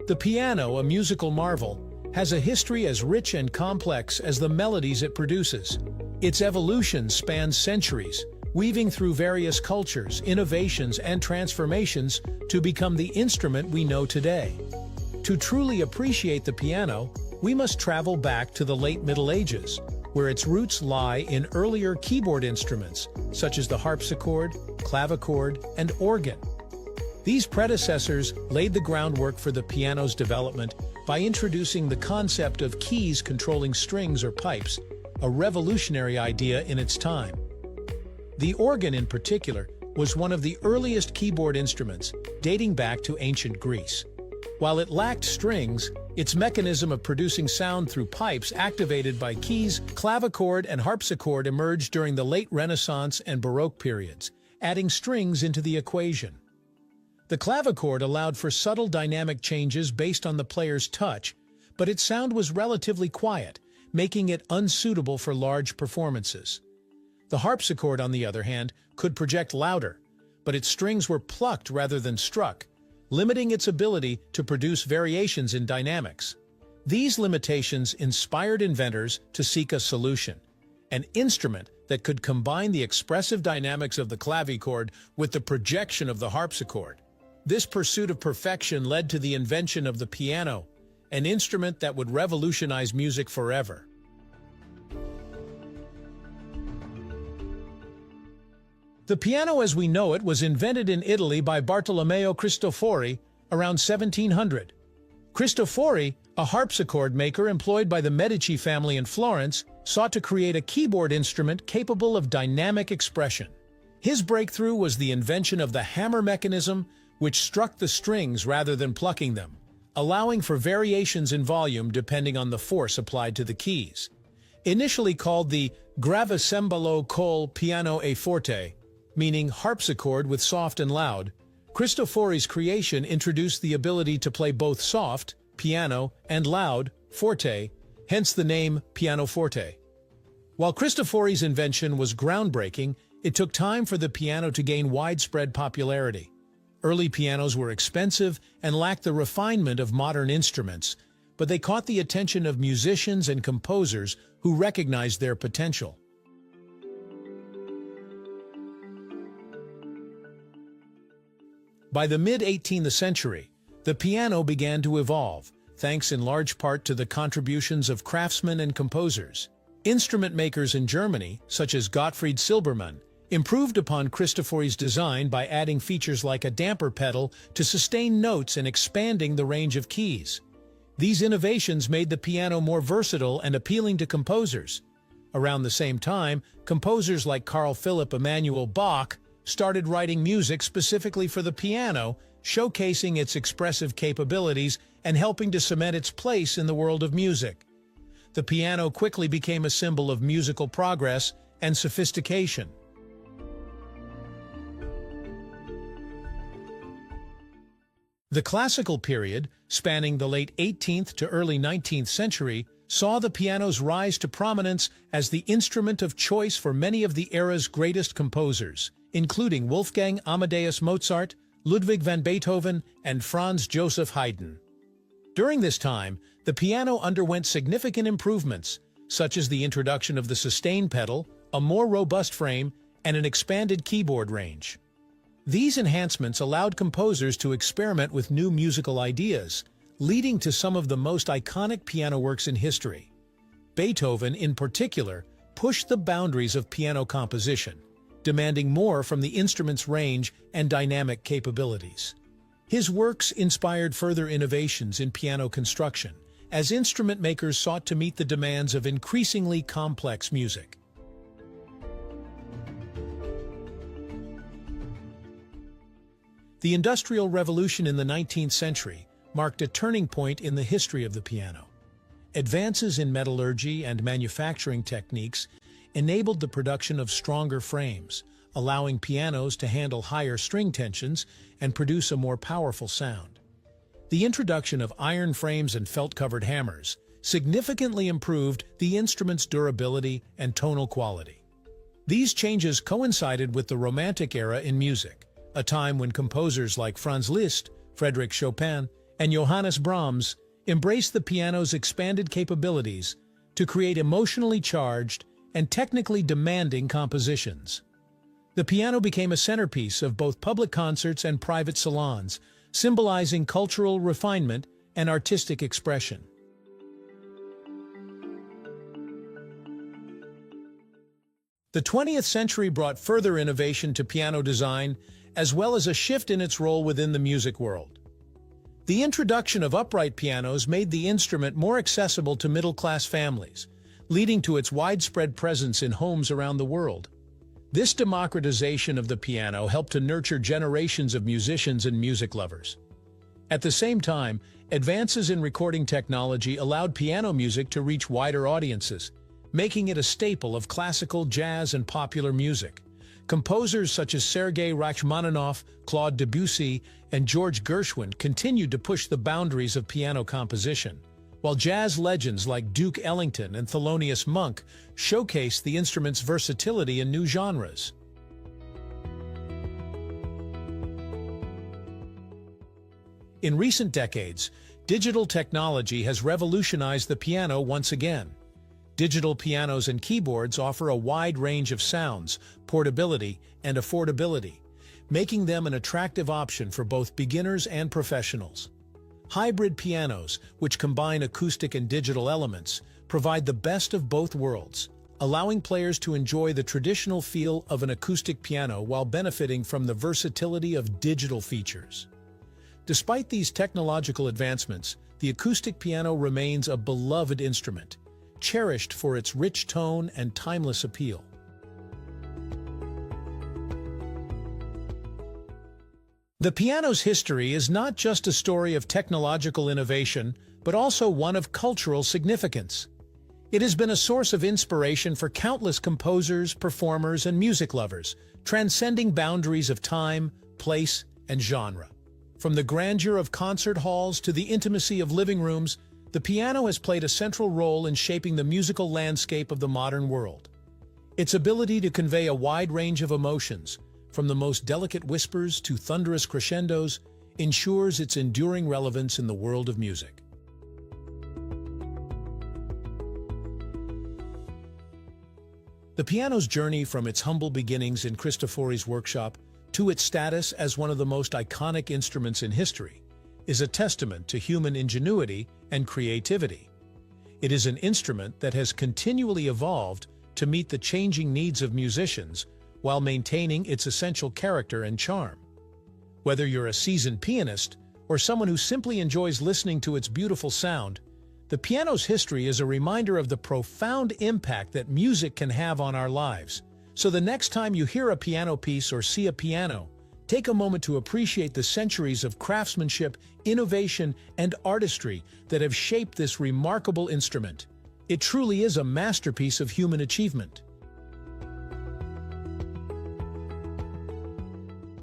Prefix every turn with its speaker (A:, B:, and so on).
A: The piano, a musical marvel, has a history as rich and complex as the melodies it produces. Its evolution spans centuries, weaving through various cultures, innovations, and transformations to become the instrument we know today. To truly appreciate the piano, we must travel back to the late Middle Ages, where its roots lie in earlier keyboard instruments, such as the harpsichord, clavichord, and organ. These predecessors laid the groundwork for the piano's development by introducing the concept of keys controlling strings or pipes, a revolutionary idea in its time. The organ, in particular, was one of the earliest keyboard instruments, dating back to ancient Greece. While it lacked strings, its mechanism of producing sound through pipes activated by keys, clavichord, and harpsichord emerged during the late Renaissance and Baroque periods, adding strings into the equation. The clavichord allowed for subtle dynamic changes based on the player's touch, but its sound was relatively quiet, making it unsuitable for large performances. The harpsichord, on the other hand, could project louder, but its strings were plucked rather than struck, limiting its ability to produce variations in dynamics. These limitations inspired inventors to seek a solution, an instrument that could combine the expressive dynamics of the clavichord with the projection of the harpsichord. This pursuit of perfection led to the invention of the piano, an instrument that would revolutionize music forever. The piano as we know it was invented in Italy by Bartolomeo Cristofori around 1700. Cristofori, a harpsichord maker employed by the Medici family in Florence, sought to create a keyboard instrument capable of dynamic expression. His breakthrough was the invention of the hammer mechanism, which struck the strings rather than plucking them, allowing for variations in volume depending on the force applied to the keys. Initially called the gravicembalo col piano e forte, meaning harpsichord with soft and loud, Cristofori's creation introduced the ability to play both soft, piano, and loud, forte, hence the name pianoforte. While Cristofori's invention was groundbreaking, it took time for the piano to gain widespread popularity. Early pianos were expensive and lacked the refinement of modern instruments, but they caught the attention of musicians and composers who recognized their potential. By the mid-18th century, the piano began to evolve, thanks in large part to the contributions of craftsmen and composers. Instrument makers in Germany, such as Gottfried Silbermann, improved upon Cristofori's design by adding features like a damper pedal to sustain notes and expanding the range of keys. These innovations made the piano more versatile and appealing to composers. Around the same time, composers like Carl Philipp Emanuel Bach started writing music specifically for the piano, showcasing its expressive capabilities and helping to cement its place in the world of music. The piano quickly became a symbol of musical progress and sophistication. The classical period, spanning the late 18th to early 19th century, saw the piano's rise to prominence as the instrument of choice for many of the era's greatest composers, including Wolfgang Amadeus Mozart, Ludwig van Beethoven, and Franz Joseph Haydn. During this time, the piano underwent significant improvements, such as the introduction of the sustain pedal, a more robust frame, and an expanded keyboard range. These enhancements allowed composers to experiment with new musical ideas, leading to some of the most iconic piano works in history. Beethoven, in particular, pushed the boundaries of piano composition, demanding more from the instrument's range and dynamic capabilities. His works inspired further innovations in piano construction, as instrument makers sought to meet the demands of increasingly complex music. The Industrial Revolution in the 19th century marked a turning point in the history of the piano. Advances in metallurgy and manufacturing techniques enabled the production of stronger frames, allowing pianos to handle higher string tensions and produce a more powerful sound. The introduction of iron frames and felt-covered hammers significantly improved the instrument's durability and tonal quality. These changes coincided with the Romantic era in music, a time when composers like Franz Liszt, Frédéric Chopin, and Johannes Brahms embraced the piano's expanded capabilities to create emotionally charged and technically demanding compositions. The piano became a centerpiece of both public concerts and private salons, symbolizing cultural refinement and artistic expression. The 20th century brought further innovation to piano design, as well as a shift in its role within the music world. The introduction of upright pianos made the instrument more accessible to middle-class families, leading to its widespread presence in homes around the world. This democratization of the piano helped to nurture generations of musicians and music lovers. At the same time, advances in recording technology allowed piano music to reach wider audiences, making it a staple of classical, jazz, and popular music. Composers such as Sergei Rachmaninoff, Claude Debussy, and George Gershwin continued to push the boundaries of piano composition, while jazz legends like Duke Ellington and Thelonious Monk showcased the instrument's versatility in new genres. In recent decades, digital technology has revolutionized the piano once again. Digital pianos and keyboards offer a wide range of sounds, portability, and affordability, making them an attractive option for both beginners and professionals. Hybrid pianos, which combine acoustic and digital elements, provide the best of both worlds, allowing players to enjoy the traditional feel of an acoustic piano while benefiting from the versatility of digital features. Despite these technological advancements, the acoustic piano remains a beloved instrument, cherished for its rich tone and timeless appeal. The piano's history is not just a story of technological innovation, but also one of cultural significance. It has been a source of inspiration for countless composers, performers, and music lovers, transcending boundaries of time, place, and genre. From the grandeur of concert halls to the intimacy of living rooms, the piano has played a central role in shaping the musical landscape of the modern world. Its ability to convey a wide range of emotions, from the most delicate whispers to thunderous crescendos, ensures its enduring relevance in the world of music. The piano's journey from its humble beginnings in Kiristofory's workshop to its status as one of the most iconic instruments in history is a testament to human ingenuity and creativity. It is an instrument that has continually evolved to meet the changing needs of musicians while maintaining its essential character and charm. Whether you're a seasoned pianist or someone who simply enjoys listening to its beautiful sound, the piano's history is a reminder of the profound impact that music can have on our lives. So the next time you hear a piano piece or see a piano, take a moment to appreciate the centuries of craftsmanship, innovation, and artistry that have shaped this remarkable instrument. It truly is a masterpiece of human achievement.